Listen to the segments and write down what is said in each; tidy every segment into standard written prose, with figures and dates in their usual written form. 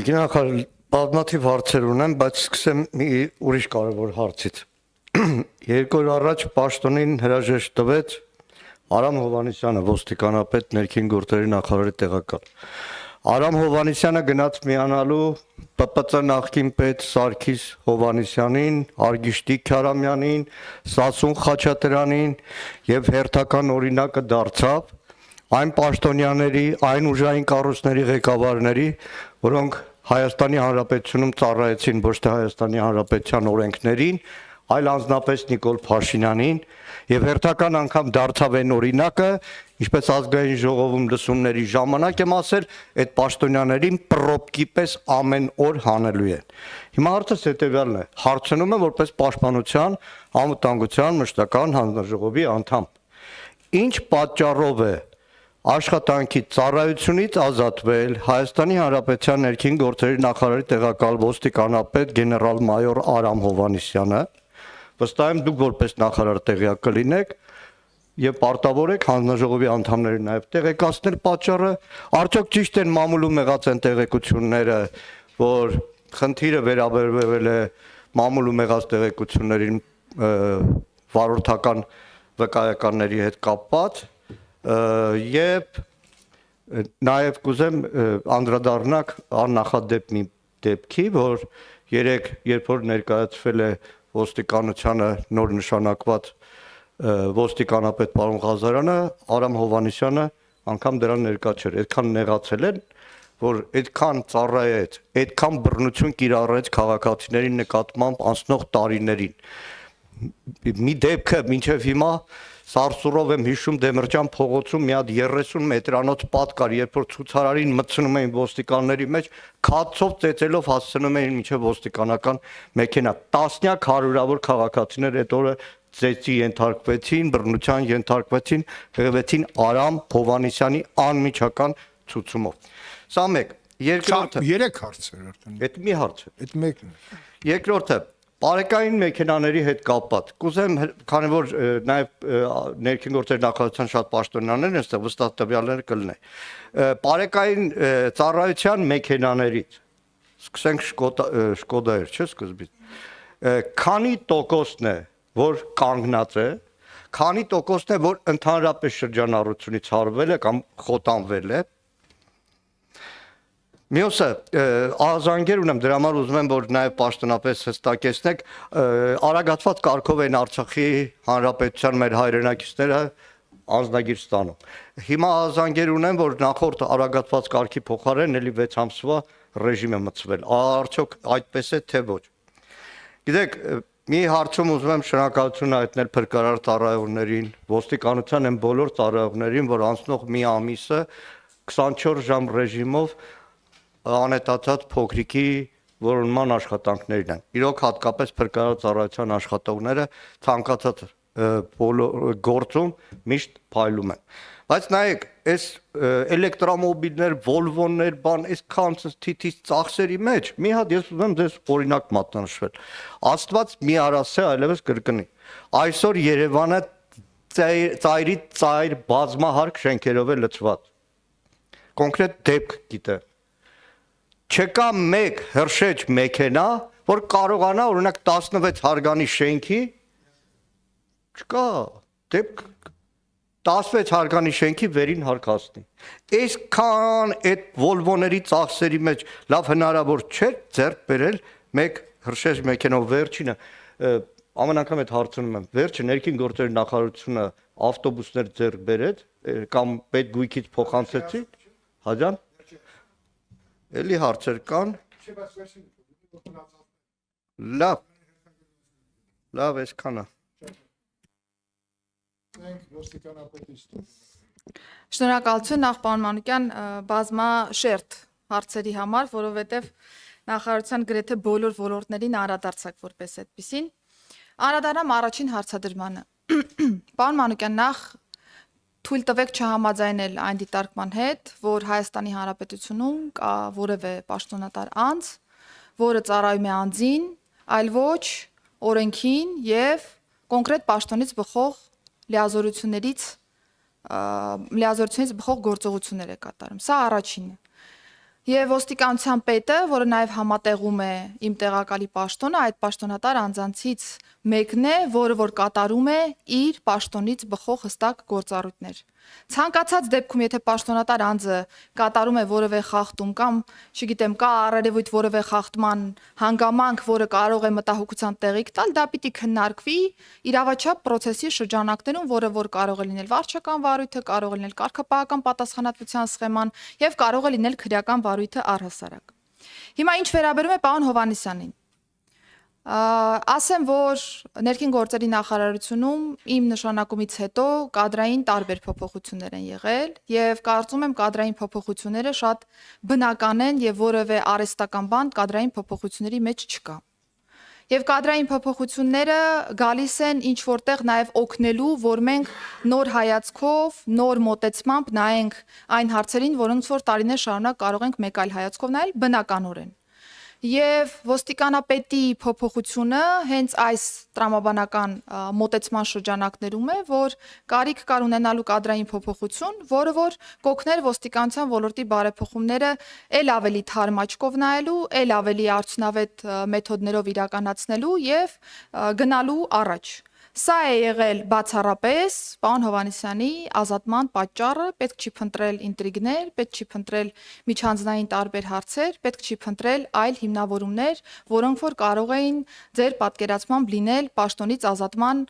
Տիկին բազմաթիվ հարցեր ունեմ, բայց սկսեմ մի ուրիշ կարևոր հարցից։ 2 օր առաջ պաշտոնին հրաժեշտ տվեց Արամ Հովհաննիսյանը, ոստիկանապետ, ներքին գործերի նախարարի տեղակալ։ Արամ Հովհաննիսյանը գնաց միանալու ՊՊՑ նախկին պետ Սարգիս Հովհաննիսյանին, Արգիշտի Քարամյանին, Սասուն Խաչատրյանին եւ հերթական օրինակը դարձավ այն պաշտոնյաների, այն ուժային կառույցների ղեկավարների, որոնք Հայաստանի Հանրապետությունում ծառայեցին ոչ թե Հայաստանի Հանրապետության օրենքներին, այլ անձնապես Նիկոլ Փաշինյանին եւ հերթական անգամ դարձավ այն օրինակը, ինչպես ազգային ժողովում լսումների ժամանակ եմ ասել, այդ պաշտոնյաներին պրոպկի պես ամեն օր հանելու են։ Հիմա հարցս հետեւյալն է. հարցնում եմ որպես Պաշտպանության անվտանգության մշտական հանձնաժողովի անդամ։ Ինչ պատճառով է աշխատանքի ծառայությունից ազատվել Հայաստանի Հանրապետության ներքին գործերի նախարարի տեղակալ ոստիկանապետ գեներալ-մայոր Արամ Հովհաննիսյանը, վստահ եմ դուք որպես նախարար տեղյակ կլինեք եւ պարտավոր եք հանձնաժողովի անդամներին նաեւ տեղեկացնել պատճառը, արդյոք ճիշտ են մամուլում եղած են տեղեկությունները, որ խնդիրը վերաբերվել է մամուլում եղած տեղեկություններին վարորդական վկայականների հետ կապված եւ նաեւ կուզեմ անդրադառնալ աննախադեպ մի դեպքի, որ երեք երբ որ ներկայացվել է ոստիկանությանը նոր նշանակված ոստիկանապետ պարոն Ղազարյանը, Արամ Հովհաննիսյանը անգամ դրան ներկա չէր, այդքան նեղացել են, որ այդքան ծառայեց, այդքան բռնություն կիրառեց քաղաքացիների նկատմամբ անցնող տարիներին։ Մի դեպքը մինչև հիմա Սարսուռով եմ հիշում Դեմիրճան փողոցում մի հատ 30 մետրանոց պատ կար, երբ որ ցուցարարին մտցնում էին ոստիկանների մեջ, քացով ծեծելով հասցնում էին մինչև ոստիկանական մեքենա։ Տասնյակ հարյուրավոր քաղաքացիներ այդ օրը ծեծի ենթարկվեցին, բռնության ենթարկվեցին, հղվեցին Արամ Հովհաննիսյանի անմիջական ցուցումով։ Սա մեկ, երկրորդը 3 հարցեր արդեն։ Այդ մի հարց է։ Այդ մեկն է։ Երկրորդը Բարեկային մեքենաների հետ կապված, կուզեմ, քանի որ նաև ներքին գործերի նախարարության շատ պաշտոնյաներ են, այստեղ վստահ տվյալներ կլինեն։ Բարեկային ծառայության մեքենաներից, սկսենք Շկոդա էր, չէ՞ սկզբից։ Քանի տոկոսն է, որ կանգնած է, քանի տոկոսն է, որ ընդհանրապես շրջանառությունից հարվել է կամ խոտանվել է։ Մյուսը ահազանգեր ունեմ, դրա համար ուզում եմ, որ նաև պաշտոնապես հստակեցնեք, արագացված կարգով են Արցախի Հանրապետության մեր հայրենակիցները անձնագիր ստանում։ Հիմա ահազանգեր ունեմ, որ նախորդ արագացված կարգի փոխարեն էլի 6 ամսվա ռեժիմ է մտցվել։ Արդյոք այդպես է թե ոչ։ Գիտեք, մի հարցում ուզում եմ շնորհակալություն հայտնել փրկարար ծառայողներին, ոստիկանության են բոլոր ծառայողներին, որ անցնող մի ամիսը 24 ժամ ռեժիմով անհետացած փոքրիկի որոնման աշխատանքներն են։ Իրոք հատկապես փրկարար ծառայության աշխատողները ցանկացած գործում միշտ փայլում են։ Բայց նայեք, այս էլեկտրոմոբիլներ, Volvo-ներ, բան, այսքան թիթիզ ծախսերի մեջ մի հատ ես ուզում եմ ձեզ օրինակ մատնանշվել։ Աստված մի արասե այլևս կրկնի։ Այսօր Երևանը ծայրից ծայր բազմահարկ շենքերով է լցված։ Կոնկրետ դեպք գիտեմ։ Չկա մեկ հրշեջ մեքենա, որ կարողանա օրինակ 16 հարգանի շենքի չկա, դեպք 16 հարգանի շենքի վերին հարկացնի։ Այսքան այդ Volvo-ների ծախսերի մեջ լավ հնարավոր չէ ձեռք բերել մեկ հրշեջ մեքենա վերջինը ամեն անգամ այդ հարցնում եմ վերջը ներքին գործերի նախարարությունը ավտոբուսներ ձեռք բերեց կամ պետ գույքից փոխանցեցի հաջան Էլի հարցեր կան։ Լավ, այսքանը։ Շնորհակալություն նախ պարոն Մանուկյան բազմաշերտ հարցերի համար, որովհետև նախարարության գրեթե բոլոր ոլորտներին անդրադարձակ որպես այդպիսին։ Անդրադառնամ առաջին հարցադրմանը։ Պարոն Մանուկյան, նախ թույլ տվեք չհամաձայնել այն դիտարկման հետ, որ Հայաստանի Հանրապետությունում կա որևէ պաշտոնատար անձ, որը ծառայում է անձին, այլ ոչ օրենքին եւ կոնկրետ պաշտոնից բխող լիազորությունից բխող գործողություններ է կատարում։ Սա առաջինը։ Եվ ոստիկանության պետը, որը նաև համատեղում է իմ տեղակալի պաշտոնը, այդ պաշտոնատար անձանցից մեկն է, որը որ կատարում է իր պաշտոնից բխող հստակ գործառույթներ։ Ցանկացած դեպքում, եթե պաշտոնատար անձը կատարում է որևէ խախտում կամ, չգիտեմ, կա առերևույթ որևէ խախտման հանգամանք, որը կարող է մտահոգության տեղիք տալ, դա պիտի քննարկվի իրավաչափ process-ի շրջանակներում, որը որ կարող է լինել վարչական վարույթը, կարող է լինել կարգապահական պատասխանատվության սխեման եւ կարող է լինել քրեական վարույթը առհասարակ։ Հիմա ինչ վերաբերում է պարոն Հովհաննիսյանին, ասեմ, որ ներքին գործերի նախարարությունում իմ նշանակումից հետո կադրային տարբեր փոփոխություններ են եղել եւ կարծում եմ կադրային փոփոխությունները շատ բնական են եւ որևէ արհեստական բան կադրային փոփոխությունների մեջ չկա։ Եվ կադրային փոփոխությունները գալիս են ինչ որտեղ նաև օգնելու, որ մենք նոր հայացքով, նոր մոտեցմամբ նայենք այն հարցերին, որոնց որ տարիներ շարունակ կարող ենք մեկ այլ հայացքով նայել բնականորեն։ Եվ ոստիկանապետի փոփոխությունը հենց այս տրամաբանական մոտեցման շրջանակներում է, որ կարիք կար ունենալու կադրային փոփոխություն, որը որ կօգներ ոստիկանության ոլորտի բարեփոխումները ել ավելի թարմ աչքով նայելու, ել ավելի արդյունավետ մեթոդներով իրականացնելու եւ գնալու առաջ։ Սա է եղել բացառապես պարոն Հովհաննիսյանի ազատման պատճառը, պետք չի փնտրել ինտրիգներ, պետք չի փնտրել միջանձնային տարբեր հարցեր, պետք չի փնտրել այլ հիմնավորումներ, որոնք որ կարող էին ձեր պատկերացմամբ լինել պաշտոնից ազատման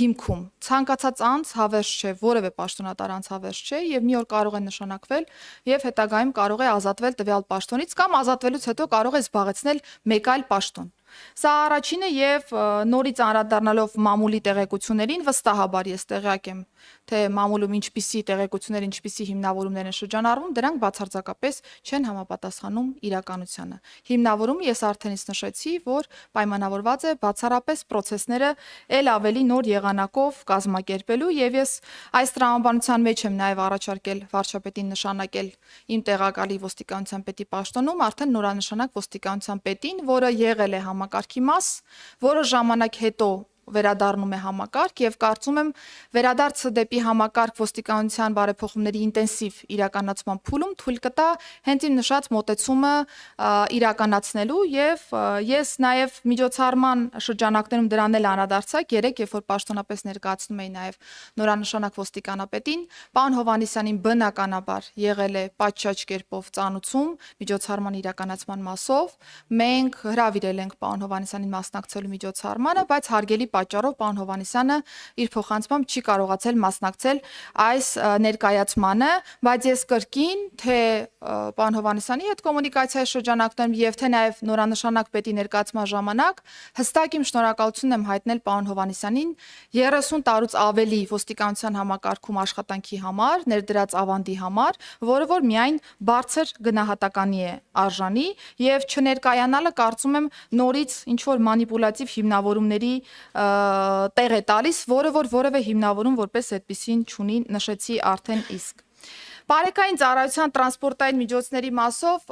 հիմքում։ Ցանկացած անձ հավերժ չէ, որևէ պաշտոնատար անձ հավերժ չէ եւ մի օր կարող է նշանակվել եւ հետագայում կարող է ազատվել տվյալ պաշտոնից կամ ազատվելուց հետո կարող է զբաղեցնել մեկ այլ պաշտոն։ Սա առաջինը եւ նորից անդրադառնալով մամուլի տեղեկություններին վստահաբար ես տեղյակ եմ, թե մամուլում ինչպիսի տեղեկություններ, ինչպիսի հիմնավորումներ են շրջանառվում, դրանք բացարձակապես չեն համապատասխանում իրականությանը։ Հիմնավորումը ես արդեն իսկ նշեցի, որ պայմանավորված է բացառապես process-ները ել ավելի նոր եղանակով կազմակերպելու եւ ես այս տրամաբանության մեջ եմ նաեւ առաջարկել վարչապետին նշանակել իմ տեղակալի ոստիկանության պետի պաշտոնում արդեն նորանշանակ ոստիկանության պետին, որը եղել է համակարգի մաս, որը ժամանակ հետո վերադառնում է համակարգ եւ կարծում եմ վերադարձը դեպի համակարգ ոստիկանության բարեփոխումների ինտենսիվ իրականացման փուլում թույլ կտա հենց իմ նշած մոտեցումը իրականացնելու եւ ես նաեւ միջոցառման շրջանակներում դրան էլ անդրադարձակ երեք երբ որ պաշտոնապես ներկայացնում էի նաեւ նորանշանակ ոստիկանապետին պարոն Հովհաննիսյանին բնականաբար եղել է պատշաճ կերպով ծանուցում միջոցառման իրականացման մասով մենք հրավիրել ենք պարոն Հովհաննիսյանին մասնակցելու միջոցառմանը բայց հարգելի պատճառով պարոն Հովհաննիսյանը իր փոխանցմամբ չի կարողացել մասնակցել այս ներկայացմանը, բայց ես կրկին թե պարոն Հովհաննիսյանի հետ կոմունիկացիայի շրջանակներում եւ թե նաեւ նորանշանակ պետի ներկայացման ժամանակ հստակ իմ շնորհակալությունն եմ հայտնել պարոն Հովհաննիսյանին 30 տարուց ավելի ոստիկանության համակարգում աշխատանքի համար, ներդրած ավանդի համար, որը որ միայն բարձր գնահատականի է արժանի եւ չներկայանալը կարծում եմ նորից ինչ որ մանիպուլատիվ հիմնավորումների տեղ է տալիս, որը որ որևէ հիմնավորում որպես այդպեսին չունի, նշեցի արդեն իսկ։ Բարեկային ծառայության տրանսպորտային միջոցների մասով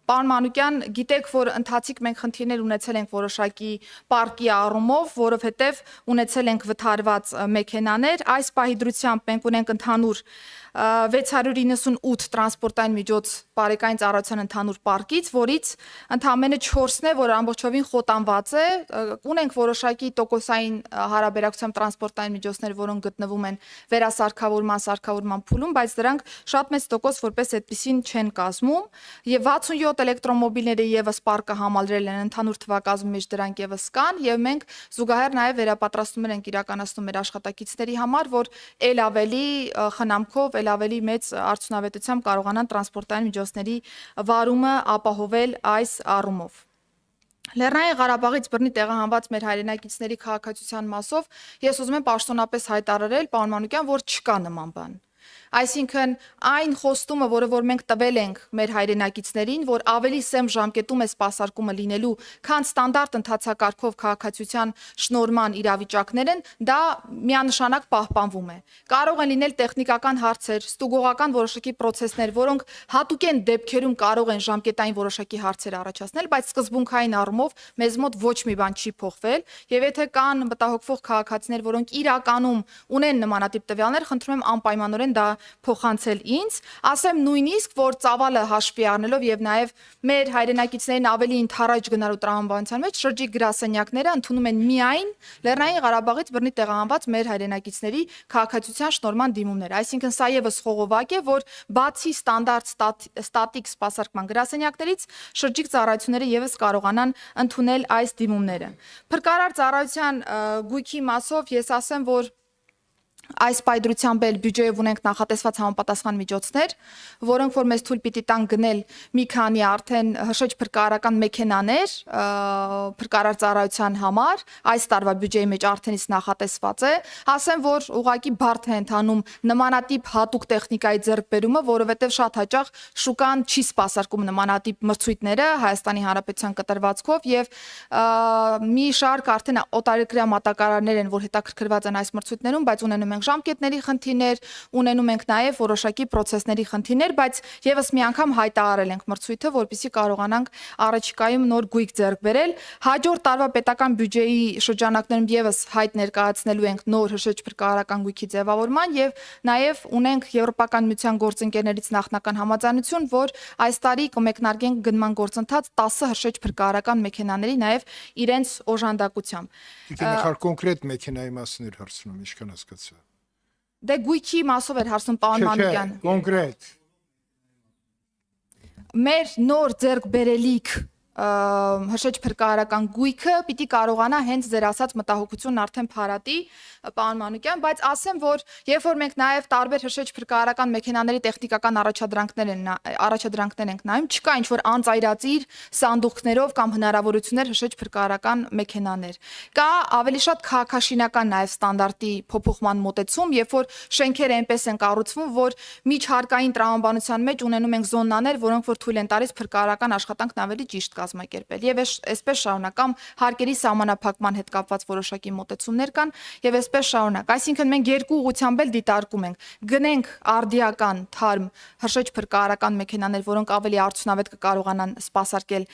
պարոն Մանուկյան, գիտեք, որ ընթացիկ մենք խնդիրներ ունեցել ենք որոշակի պարկի առումով, որովհետև ունեցել ենք վթարված մեքենաներ, այս պահի դրությամբ մենք ունենք ընդհանուր 698 տրանսպորտային միջոց բարեկային ծառայության ընդհանուր պարկից, որից ընդամենը 4-ն է, որ ամբողջովին խոտանված է, ունենք որոշակի տոկոսային հարաբերակցությամբ տրանսպորտային միջոցներ, որոնք գտնվում են վերասարքավորման, սարքավորման փուլում, բայց դրանք շատ մեծ տոկոս որպես այդպեսին չեն կազմում եւ 67 էլեկտրոմոբիլները եւս պարկը համալրել են ընդհանուր թվակազմի մեջ դրանք եւս կան եւ մենք զուգահեռ նաեւ վերապատրաստումներ ենք իրականացնում մեր աշխատակիցների համար, որ ել ավելի խնամքով, ել ավելի մեծ արդյունավետությամբ կարողանան տրանսպորտային միջոցների վարումը ապահովել այս առումով։ Լեռնային Ղարաբաղից բռնի տեղահանված մեր հայրենակիցների քաղաքացիության մասով ես ուզում եմ պաշտոնապես հայտարարել, պարոն Մանուկյան, որ չկա նման բան։ Այսինքն այն խոստումը, որը որ մենք տվել ենք մեր հայրենակիցներին, որ ավելի սեմ ժամկետում է սպասարկումը լինելու, քան ստանդարտ ընթացակարգով քաղաքացիության շնորհման իրավիճակներ են, դա միանշանակ պահպանվում է։ Կարող են լինել տեխնիկական հարցեր, ստուգողական որոշակի process-ներ, որոնք հատուկեն դեպքերում կարող են ժամկետային որոշակի հարցեր առաջացնել, բայց սկզբունքային առումով մեզ մոտ ոչ մի բան չի փոխվել, եւ եթե կան մտահոգվող քաղաքացիներ, որոնք իրականում ունեն նմանատիպ տվյալներ, խնդրում եմ անպայմանորեն են դա փոխանցել ինձ, ասեմ նույնիսկ որ ծավալը հաշվի առնելով եւ նաեւ մեր հայրենակիցներին ավելի ընդառաջ գնալու տրամաբանության մեջ շրջիկ գրասենյակները ընդունում են միայն Լեռնային Ղարաբաղից բռնի տեղահանված մեր հայրենակիցների քաղաքացիության շնորհման դիմումներ, այսինքն սա եւս խողովակ է, որ բացի ստանդարտ ստատիկ սպասարկման գրասենյակներից շրջիկ ծառայությունները եւս կարողանան ընդունել այս դիմումները։ Փրկարար ծառայության գույքի մասով ես ասեմ, որ այս պայդրությամբ էլ բյուջեով ունենք նախատեսված համապատասխան միջոցներ, որոնք որ մեզ թույլ պիտի տան գնել մի քանի արդեն հրշեջ փրկարարական մեքենաներ փրկարար ծառայության համար, այս տարվա բյուջեի մեջ արդենից նախատեսված է, ասեմ, որ ուղղակի բարդ է ընթանում նմանատիպ հատուկ տեխնիկայի ձեռքբերումը, որովհետև շատ հաճախ շուկան չի սպասարկում նմանատիպ մրցույթները Հայաստանի Հանրապետության կտրվածքով եւ մի շարք արդեն օտարերկրյա մատակարարներ են, որ հետաքրքրված են այս մրցույթներում, բայց ունենում են ժամկետների խնդիրներ, ունենում ենք նաև որոշակի process-ների խնդիրներ, բայց եւս մի անգամ հայտարարել ենք մրցույթը, որպեսզի կարողանանք առաջիկայում նոր գույք ձեռք բերել։ Հաջորդ տարվա պետական բյուջեի շրջանակներում եւս հայտ ներկայացնելու ենք նոր հրշեջ փրկարարական գույքի ձևավորման եւ նաև ունենք Եվրոպական միության գործընկերներից նախնական համաձայնություն, որ այս տարի կմեկնարկենք գնման գործընթաց 10 հրշեջ փրկարարական մեքենաների նաև իրենց օժանդակությամբ։ Նախար կոնկրետ մեքենայի մասն էր հարցնում, ինչքան հասկացա։ Դե գույքի մասով էր հարցում պարոն Մանուկյան։ Կոնկրետ։ Մեր նոր ձեռք բերելիք հրշեջ փրկարարական գույքը պիտի կարողանա հենց ձեր ասած մտահոգությունն արդեն փարատի պարոն Մանուկյան, բայց ասեմ, որ երբ որ մենք նաև տարբեր հրշեջ փրկարարական մեքենաների տեխնիկական առաջադրանքներ ենք նայում, չկա ինչ որ անծայրածիր սանդուղքներով կամ հնարավորություններ հրշեջ փրկարարական մեքենաներ։ Կա ավելի շատ քաղաքաշինական նաև ստանդարտի փոփոխման մոտեցում, երբ որ շենքերը այնպես են կառուցվում, որ միջհարկային տրամաբանության մեջ ունենում ենք զոնաներ, որոնք որ թույլ են տալիս փրկարարական աշխատանքն ավելի ճիշտ կազմակերպել եւ այսպես շարունակամ հարկերի սահմանափակման հետ կապված որոշակի մոտեցումներ կան եւ այսպես շարունակ, այսինքն մենք երկու ուղղությամբ էլ դիտարկում ենք, գնենք արդիական թարմ հրշեջ փրկարարական մեքենաներ, որոնք ավելի արդյունավետ կկարողանան սպասարկել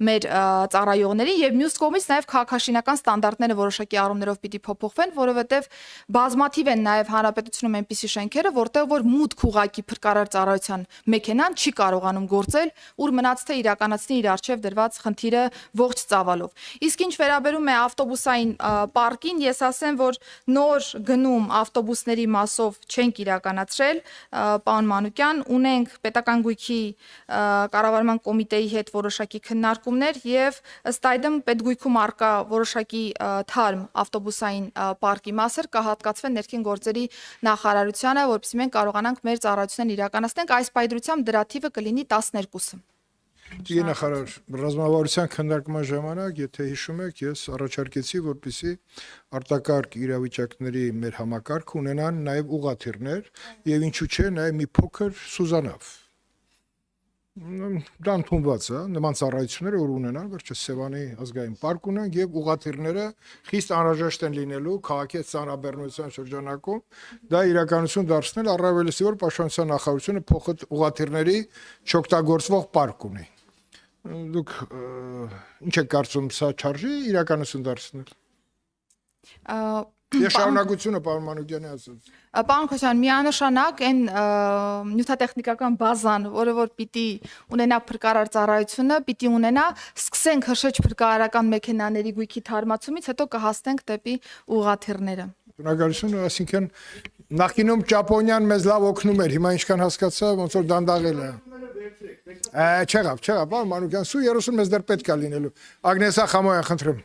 մեր ծառայողներին եւ մյուս կողմից նաեւ քաղաքաշինական ստանդարտները որոշակի առումներով պիտի փոփոխվեն, որովհետեւ բազմաթիվ են նաեւ հանրապետությունում այնպիսի շենքերը, որտեղ որ մուտք ուղակի փրկարար ծառայության մեքենան չի կարողանում գործել, ուր մնաց թե իրականացնի իր արժեվ դրված խնդիրը ողջ ծավալով։ Իսկ ինչ վերաբերում է ավտոբուսային պարկին, ես ասեմ, որ նոր գնում ավտոբուսների մասով չենք իրականացրել, պարոն Մանուկյան, ունենք պետական գույքի կառավարման կոմիտեի հետ որոշակի քննարկումներ եւ ըստ այդմ պետգույքում արկա որոշակի թարմ ավտոբուսային պարկի մասեր կհատկացվեն ներքին գործերի նախարարությանը, որովհետեւ մենք կարողանանք մեր ծառայություններն իրականացնենք, այս պայդրությամբ դրա թիվը կլինի 12-ը։ Պարոն նախարար, ռազմավարության քննարկման ժամանակ, եթե հիշում եք, ես առաջարկեցի, որպեսզի արտակարգ իրավիճակների մեր համակարգը ունենան նաև ուղղաթիռներ եւ ինչու՞ չէ, նաև մի փոքր սուզանավ։ Դա ընդունված է, նման ծառայությունները որ ունենան, վերջը Սևանի ազգային պարկ ունեն եւ ուղղաթիռները խիստ անհրաժեշտ են լինելու քաղաքի ծանրաբեռնության շրջանակում, դա իրականություն դարձնել առավելիսի որ պաշտպանության նախարարությունը փոխած ուղղաթիռների չօգտագործվող պարկ ունի։ Դուք ինչ եք կարծում, սա չարժի իրականություն դարձնել։ Ես շարունակությունը պարոն Մանուկյանի ասած։ Պարոն Քոչարյան, միանշանակ այն նյութատեխնիկական բազան, որը որ պիտի ունենա փրկարար ծառայությունը, պիտի ունենա, սկսենք հրշեջ փրկարարական մեքենաների գույքի թարմացումից, հետո կհասնենք դեպի ուղղաթիռները։ Բնակարությունը, այսինքն նախկինում Ճապոնիան մեզ լավ օգնում էր, հիմա ինչքան հասկացա, ոնց որ դանդաղել է։ Չեղավ, պարոն Մանուկյան, սու 30 մեզ դեռ պետք է լինելու։ Ագնեսա Խամոյան, խնդրեմ։